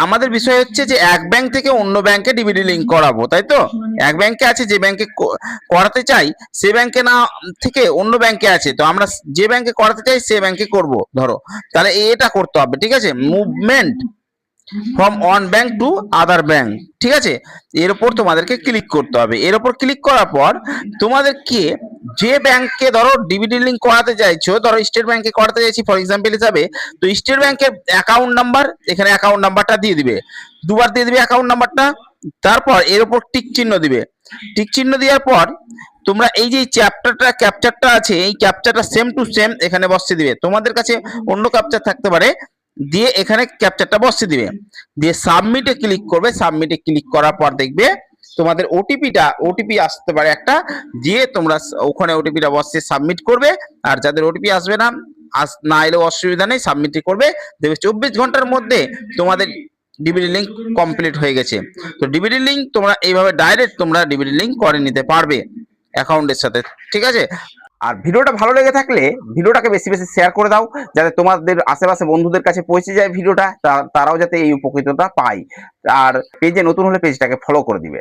আমাদের বিষয় হচ্ছে যে এক ব্যাংক থেকে অন্য ব্যাংকে ডিবিটি লিঙ্ক করাবো, তাই তো? এক ব্যাংকে আছে, যে ব্যাংকে করাতে চাই সে ব্যাংকে না থেকে অন্য ব্যাংকে আছে, তো আমরা যে ব্যাংকে করাতে চাই সে ব্যাংকে করব ধরো, তাহলে এটা করতে হবে, ঠিক আছে? Movement from one bank to other bank, ঠিক আছে? এর উপর তোমাদেরকে ক্লিক করতে হবে। এর উপর ক্লিক করার পর তোমাদেরকে যে ব্যাংকে ধরো ডিবিটি লিঙ্ক করাতে চাইছো, ধরো স্টেট ব্যাংকে করাতে চাইছি ফর এক্সাম্পল হিসাবে, তো স্টেট ব্যাংকের অ্যাকাউন্ট নাম্বার, এখানে অ্যাকাউন্ট নাম্বারটা দিয়ে দিবে, দুবার দিয়ে দিবে অ্যাকাউন্ট নাম্বারটা। তারপর এর উপর টিক চিহ্ন দিবে। টিক চিহ্ন দেওয়ার পর তোমরা এই যে ক্যাপচারটা আছে, এই ক্যাপচারটা সেম টু সেম এখানে বসিয়ে দিবে। তোমাদের কাছে অন্য ক্যাপচার থাকতে পারে, দিয়ে এখানে ক্যাপচারটা বসিয়ে দিবে, দিয়ে সাবমিটে ক্লিক করবে। সাবমিটে ক্লিক করার পর দেখবে তোমাদের ওটিপি আসতে পারে একটা, দিয়ে তোমরা ওখানে ওটিপিটা বসিয়ে সাবমিট করবে। আর যাদের ওটিপি আসবে না, না এলেও অসুবিধা নেই, সাবমিটই করবে। দেখবে 24 ঘন্টার মধ্যে তোমাদের ডিবিটি লিঙ্ক কমপ্লিট হয়ে গেছে। তো ডিবিটি লিঙ্ক তোমরা এইভাবে ডাইরেক্ট তোমরা ডিবিটি লিঙ্ক করে নিতে পারবে অ্যাকাউন্টের সাথে, ঠিক আছে? আর ভিডিওটা ভালো লেগে থাকলে ভিডিওটাকে বেশি বেশি শেয়ার করে দাও, যাতে তোমাদের আশেপাশে বন্ধুদের কাছে পৌঁছে যায় ভিডিওটা, তারাও যাতে এই উপকৃততা পায়। আর পেজে নতুন হলে পেজটাকে ফলো করে দিবে।